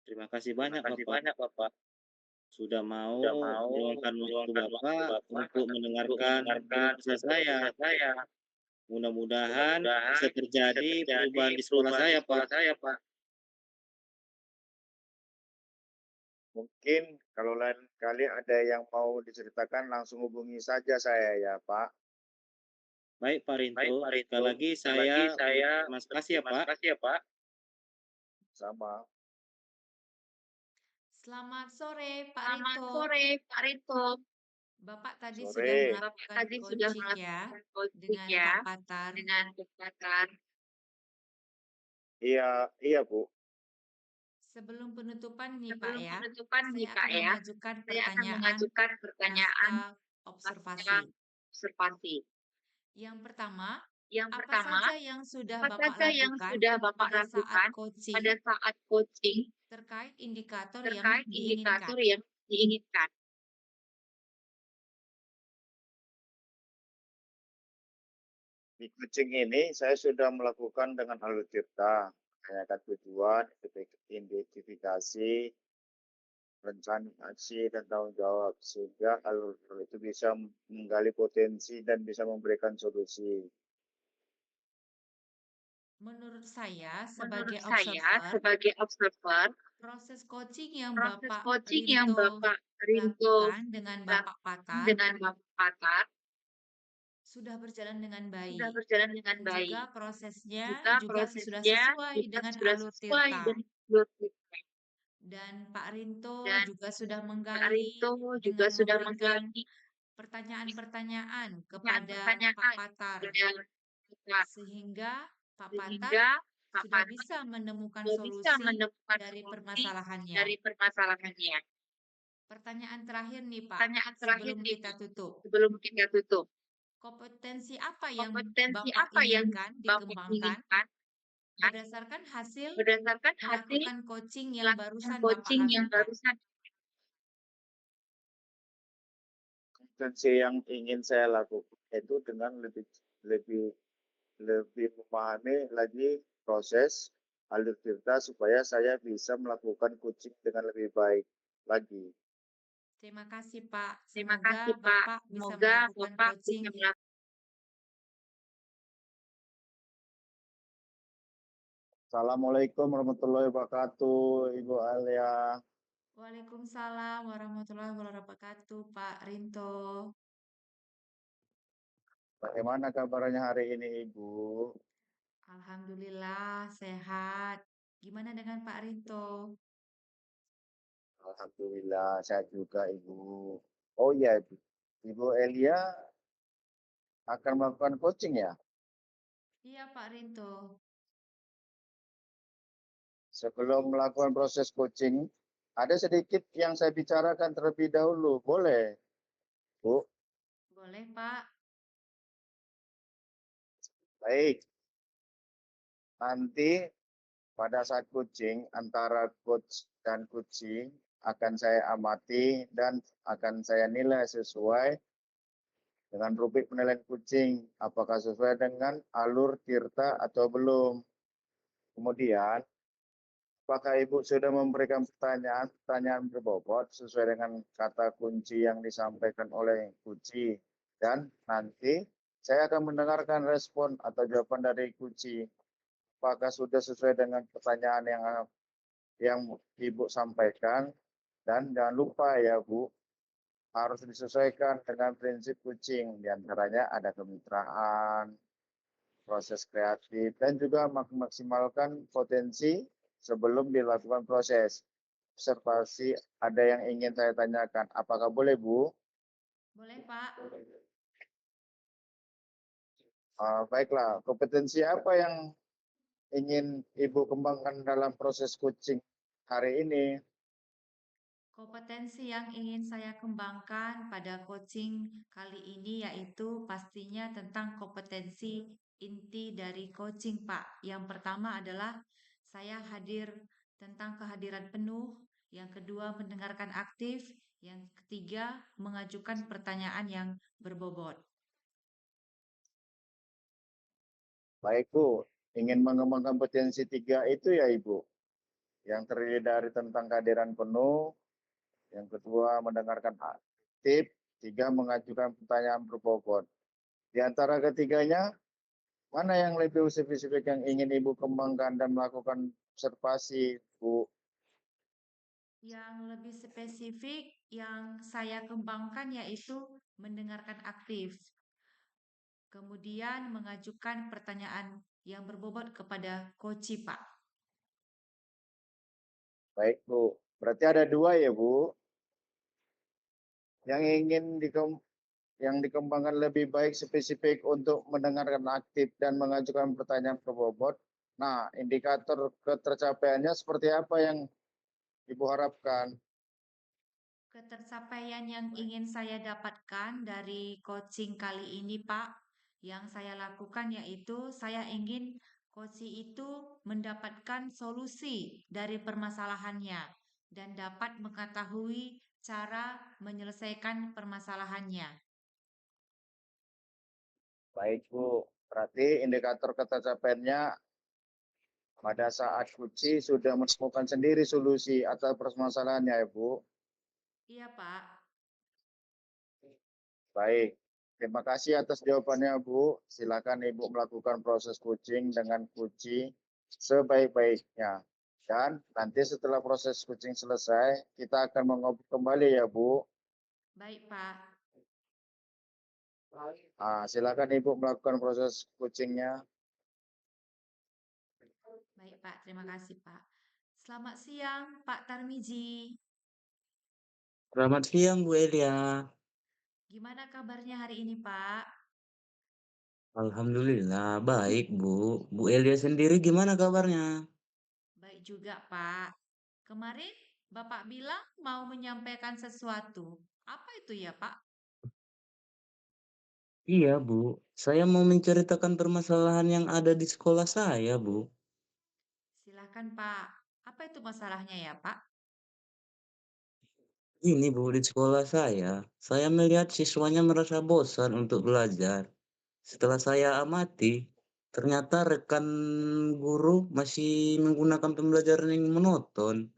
Terima kasih banyak, Bapak. Sudah mau meluangkan waktu Bapak untuk mendengarkan keluh kesah saya. Mudah-mudahan bisa terjadi perubahan di sekolah saya, Pak.
Mungkin kalau lain kali ada yang mau diceritakan langsung hubungi saja saya ya Pak.
Baik Pak Rinto, sekali lagi saya terima kasih ya Pak.
Sama.
Selamat sore, Pak
Selamat
Rinto.
sore, Pak Rinto.
Bapak tadi
Sore.
sudah melakukan
Tadi sudah
coaching ya
melakukan coaching
dengan
ya
Pak Patar.
dengan kesempatan.
Iya Bu.
Sebelum penutupan nih Pak
Sebelum
ya,
penutupan nih
saya
Pak
akan
ya,
mengajukan
saya akan
pertanyaan
mengajukan pertanyaan
pasca
pasca
observasi.
observasi.
Yang pertama,
Yang
apa
pertama,
saja yang sudah
apa
Bapak
saja yang
lakukan
sudah Bapak
pada saat
lakukan
coaching
pada saat coaching
terkait indikator yang
terkait
diinginkan?
indikator yang diinginkan?
Di coaching ini saya sudah melakukan dengan alur tirta, menanyakan tujuan, identifikasi, rencana aksi dan tanggung jawab sehingga alur itu bisa menggali potensi dan bisa memberikan solusi.
Menurut saya
Menurut
sebagai
saya
observer,
sebagai observer,
proses coaching yang
proses
Bapak
coaching yang
Rinto
Bapak Rinto
lakukan dengan Bapak Patar
dengan Bapak Patar
sudah berjalan dengan
sudah
baik.
berjalan dengan
Dan juga
baik.
prosesnya
Juga
juga sudah
prosesnya
sesuai
juga
dengan
sudah
alur
sesuai
tirta.
dengan alur tirta.
Dan Pak Rinto
Dan
juga sudah
Pak
menggali
Rinto juga
dengan
sudah
memberikan
menggali
pertanyaan-pertanyaan kepada Pak
pertanyaan
Patar,
kepada Pak,
sehingga Pak Patar
sehingga Pak
sudah
Patar
bisa menemukan
sudah bisa
solusi
menemukan
dari
solusi
permasalahannya.
dari permasalahannya.
Pertanyaan terakhir nih Pak,
Pertanyaan terakhir
sebelum
nih
kita
Pak,
tutup.
sebelum kita tutup.
Kompetensi apa yang
Kompetensi
Bapak
apa yang
inginkan
Bapak
dikembangkan
inginkan
berdasarkan hasil
berdasarkan hasil
melakukan coaching yang
melakukan
barusan Bapak
coaching yang
lakukan?
barusan?
Kompetensi yang ingin saya lakukan itu dengan lebih lebih memahami lagi proses alur tirta supaya saya bisa melakukan coaching dengan lebih baik lagi.
Terima kasih Pak.
Terima
Semoga
kasih Pak.
Bapak bisa
Semoga
melakukan
Bapak
coaching
bisa melakukan.
Assalamualaikum warahmatullahi wabarakatuh, Ibu Alia.
Waalaikumsalam warahmatullahi wabarakatuh, Pak Rinto.
Bagaimana kabarnya hari ini, Ibu?
Alhamdulillah sehat. Gimana dengan Pak Rinto?
Alhamdulillah, saya juga, Ibu. Oh iya, Ibu Elia akan melakukan coaching ya?
Iya, Pak Rinto.
Sebelum melakukan proses coaching, ada sedikit yang saya bicarakan terlebih dahulu. Boleh, Bu?
Boleh, Pak.
Baik. Nanti pada saat coaching, antara coach dan coaching akan saya amati dan akan saya nilai sesuai dengan rubrik penilaian coaching. Apakah sesuai dengan alur tirta atau belum. Kemudian, apakah Ibu sudah memberikan pertanyaan berbobot sesuai dengan kata kunci yang disampaikan oleh kunci? Dan nanti saya akan mendengarkan respon atau jawaban dari kunci. Apakah sudah sesuai dengan pertanyaan yang Ibu sampaikan? Dan jangan lupa ya Bu, harus disesuaikan dengan prinsip coaching. Di antaranya ada kemitraan, proses kreatif, dan juga memaksimalkan potensi sebelum dilakukan proses. Observasi ada yang ingin saya tanyakan. Apakah boleh, Bu?
Boleh, Pak.
Baiklah, kompetensi apa yang ingin Ibu kembangkan dalam proses coaching hari ini?
Kompetensi yang ingin saya kembangkan pada coaching kali ini yaitu pastinya tentang kompetensi inti dari coaching, Pak. Yang pertama adalah saya hadir tentang kehadiran penuh, yang kedua mendengarkan aktif, yang ketiga mengajukan pertanyaan yang berbobot.
Baik, Bu. Ingin mengembangkan potensi 3 itu ya, Ibu. Yang terdiri dari tentang kehadiran penuh, yang kedua mendengarkan aktif, 3 mengajukan pertanyaan berbobot. Di antara ketiganya, mana yang lebih spesifik yang ingin Ibu kembangkan dan melakukan observasi, Bu?
Yang lebih spesifik yang saya kembangkan yaitu mendengarkan aktif, kemudian mengajukan pertanyaan yang berbobot kepada koci, Pak.
Baik, Bu. Berarti ada 2 ya, Bu? Yang ingin yang dikembangkan lebih baik spesifik untuk mendengarkan aktif dan mengajukan pertanyaan berbobot. Nah, indikator ketercapaiannya seperti apa yang Ibu harapkan?
Ketercapaian yang ingin saya dapatkan dari coaching kali ini, Pak, yang saya lakukan yaitu saya ingin coach itu mendapatkan solusi dari permasalahannya dan dapat mengetahui cara menyelesaikan permasalahannya.
Baik, Bu. Berarti indikator ketercapaiannya pada saat Kuci sudah menemukan sendiri solusi atau permasalahannya, ya, Bu.
Iya, Pak.
Baik. Terima kasih atas jawabannya, Bu. Silakan Ibu melakukan proses coaching dengan Kuci sebaik-baiknya. Dan nanti setelah proses coaching selesai, kita akan mengobrol kembali ya, Bu.
Baik, Pak.
Silakan Ibu melakukan proses coachingnya.
Baik, Pak. Terima kasih, Pak. Selamat siang, Pak Tarmiji.
Selamat siang Bu Elia.
Gimana kabarnya hari ini, Pak?
Alhamdulillah baik Bu. Bu Elia sendiri gimana kabarnya?
Baik juga, Pak. Kemarin Bapak bilang mau menyampaikan sesuatu. Apa itu ya, Pak?
Iya Bu, saya mau menceritakan permasalahan yang ada di sekolah saya Bu.
Silahkan, Pak. Apa itu masalahnya ya, Pak?
Ini Bu, di sekolah saya melihat siswanya merasa bosan untuk belajar. Setelah saya amati, ternyata rekan guru masih menggunakan pembelajaran yang monoton,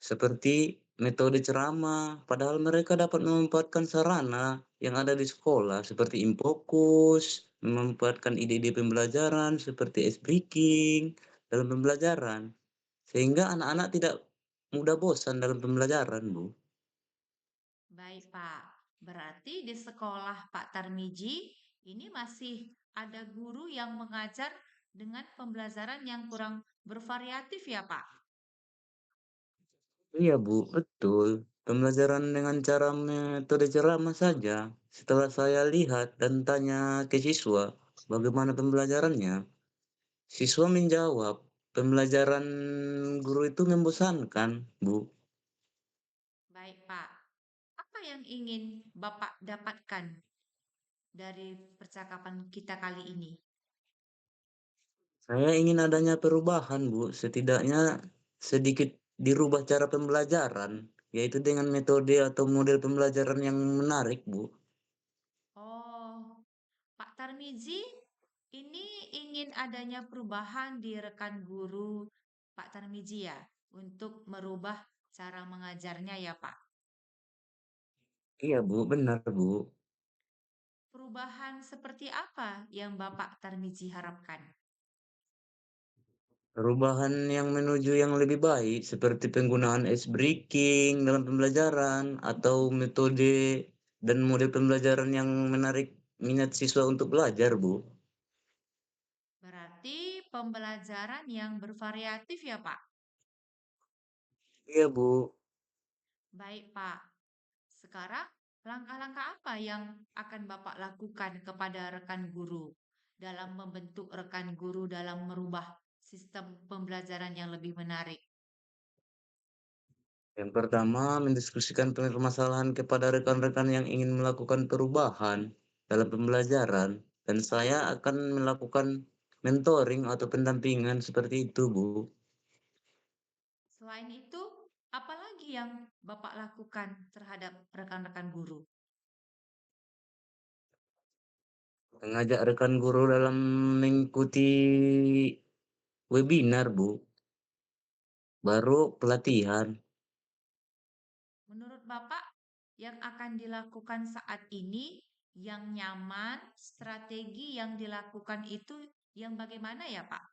seperti metode ceramah, padahal mereka dapat memanfaatkan sarana yang ada di sekolah, seperti Infokus, memanfaatkan ide-ide pembelajaran seperti ice breaking dalam pembelajaran, sehingga anak-anak tidak mudah bosan dalam pembelajaran, Bu.
Baik, Pak. Berarti di sekolah Pak Tarmiji ini masih ada guru yang mengajar dengan pembelajaran yang kurang bervariatif ya, Pak?
Iya, Bu, betul. Pembelajaran dengan cara metode ceramah saja. Setelah saya lihat dan tanya ke siswa bagaimana pembelajarannya, siswa menjawab, pembelajaran guru itu membosankan, Bu.
Baik, Pak. Apa yang ingin Bapak dapatkan dari percakapan kita kali ini?
Saya ingin adanya perubahan, Bu. Setidaknya sedikit dirubah cara pembelajaran, yaitu dengan metode atau model pembelajaran yang menarik, Bu.
Oh, Pak Tarmizi, ini ingin adanya perubahan di rekan guru Pak Tarmizi ya, untuk merubah cara mengajarnya ya, Pak.
Iya, Bu, benar, Bu.
Perubahan seperti apa yang Bapak Tarmizi harapkan?
Perubahan yang menuju yang lebih baik seperti penggunaan ice breaking dalam pembelajaran atau metode dan model pembelajaran yang menarik minat siswa untuk belajar, Bu.
Berarti pembelajaran yang bervariatif ya, Pak.
Iya, Bu.
Baik, Pak. Sekarang, langkah-langkah apa yang akan Bapak lakukan kepada rekan guru dalam membentuk rekan guru dalam merubah sistem pembelajaran yang lebih menarik?
Yang pertama, mendiskusikan permasalahan kepada rekan-rekan yang ingin melakukan perubahan dalam pembelajaran, dan saya akan melakukan mentoring atau pendampingan seperti itu, Bu.
Selain itu, apa lagi yang Bapak lakukan terhadap rekan-rekan guru?
Mengajak rekan guru dalam mengikuti webinar, Bu. Baru pelatihan.
Menurut Bapak, yang akan dilakukan saat ini yang nyaman, strategi yang dilakukan itu yang bagaimana ya, Pak?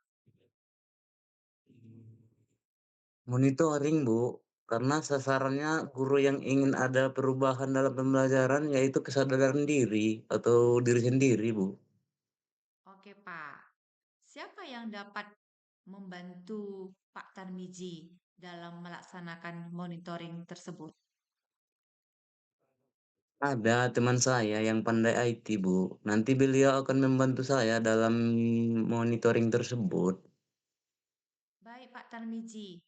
Monitoring, Bu. Karena sasarannya guru yang ingin ada perubahan dalam pembelajaran yaitu kesadaran diri atau diri sendiri, Bu.
Oke, Pak. Siapa yang dapat membantu Pak Tarmizi dalam melaksanakan monitoring tersebut?
Ada teman saya yang pandai IT, Bu. Nanti beliau akan membantu saya dalam monitoring tersebut.
Baik, Pak Tarmizi.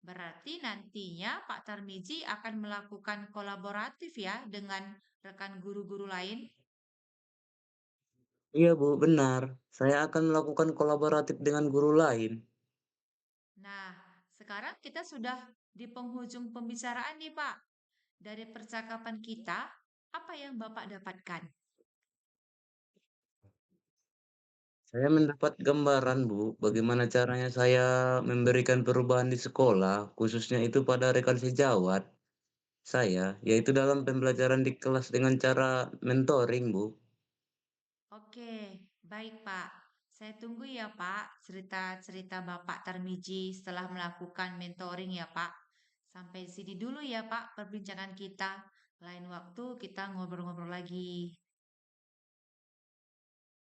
Berarti nantinya Pak Tarmizi akan melakukan kolaboratif ya dengan rekan guru-guru lain.
Iya, Bu, benar. Saya akan melakukan kolaboratif dengan guru lain.
Nah, sekarang kita sudah di penghujung pembicaraan nih, Pak. Dari percakapan kita, apa yang Bapak dapatkan?
Saya mendapat gambaran, Bu, bagaimana caranya saya memberikan perubahan di sekolah, khususnya itu pada rekan sejawat saya, yaitu dalam pembelajaran di kelas dengan cara mentoring, Bu.
Oke, baik Pak. Saya tunggu ya Pak, cerita-cerita Bapak Tarmizi setelah melakukan mentoring ya Pak. Sampai sini dulu ya Pak perbincangan kita. Lain waktu kita ngobrol-ngobrol lagi.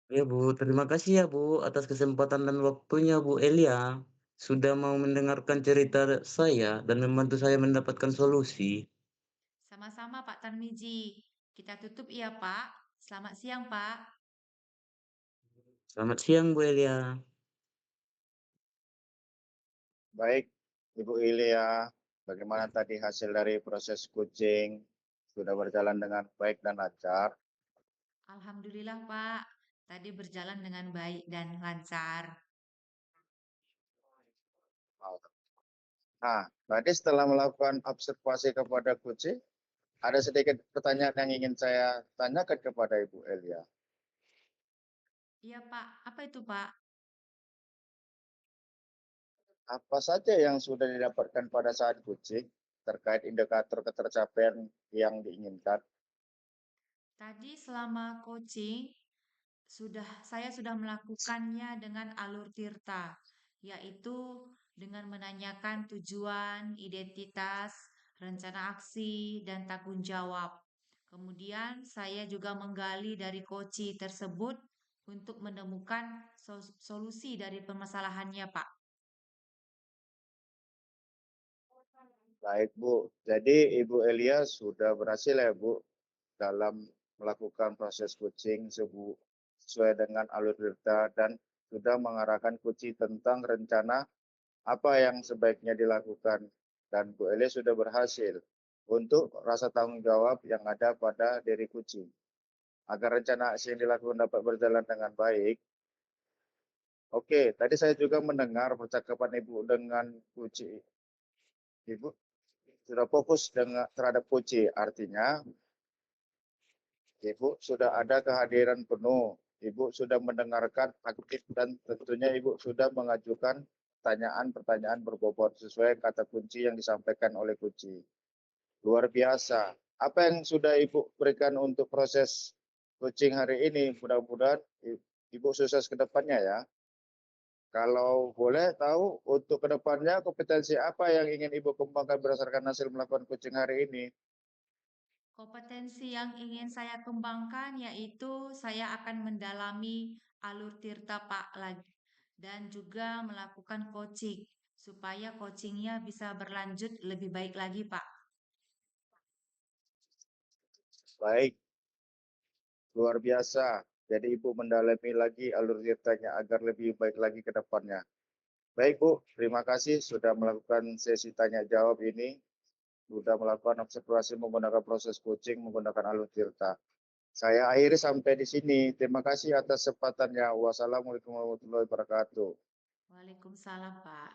Ya, Bu, terima kasih ya, Bu, atas kesempatan dan waktunya, Bu Elia. Sudah mau mendengarkan cerita saya dan membantu saya mendapatkan solusi.
Sama-sama Pak Tarmizi. Kita tutup ya Pak. Selamat siang Pak.
Selamat siang, Bu Elia.
Baik, Ibu Ilya, bagaimana tadi hasil dari proses coaching? Sudah berjalan dengan baik dan lancar?
Alhamdulillah Pak. Tadi berjalan dengan baik dan lancar.
Nah, tadi setelah melakukan observasi kepada coaching, ada sedikit pertanyaan yang ingin saya tanyakan kepada Ibu Elia.
Iya Pak. Apa itu Pak?
Apa saja yang sudah didapatkan pada saat coaching terkait indikator ketercapaian yang diinginkan?
Tadi selama coaching saya sudah melakukannya dengan alur Tirta, yaitu dengan menanyakan tujuan, identitas, rencana aksi, dan tanggung jawab. Kemudian saya juga menggali dari coach tersebut untuk menemukan solusi dari permasalahannya, Pak.
Baik, Bu. Jadi Ibu Elia sudah berhasil ya, Bu, dalam melakukan proses coaching sesuai dengan alur Tirta dan sudah mengarahkan coaching tentang rencana apa yang sebaiknya dilakukan. Dan Bu Elia sudah berhasil untuk rasa tanggung jawab yang ada pada diri coaching. Agar rencana aksi yang dilakukan dapat berjalan dengan baik. Oke, tadi saya juga mendengar percakapan Ibu dengan coaching. Ibu sudah fokus terhadap coaching, artinya Ibu sudah ada kehadiran penuh. Ibu sudah mendengarkan aktif dan tentunya Ibu sudah mengajukan pertanyaan-pertanyaan berbobot sesuai kata kunci yang disampaikan oleh kunci. Luar biasa. Apa yang sudah Ibu berikan untuk proses coaching hari ini? Mudah-mudahan Ibu sukses ke depannya ya. Kalau boleh tahu untuk ke depannya kompetensi apa yang ingin Ibu kembangkan berdasarkan hasil melakukan coaching hari ini?
Kompetensi yang ingin saya kembangkan yaitu saya akan mendalami alur Tirta Pak lagi dan juga melakukan coaching supaya coachingnya bisa berlanjut lebih baik lagi Pak.
Baik, luar biasa. Jadi Ibu mendalami lagi alur ceritanya agar lebih baik lagi ke depannya. Baik Bu, terima kasih sudah melakukan sesi tanya jawab ini. Sudah melakukan observasi menggunakan proses coaching menggunakan alur tirta. Saya akhiri sampai di sini. Terima kasih atas kesempatannya. Wassalamualaikum warahmatullahi wabarakatuh.
Waalaikumsalam Pak.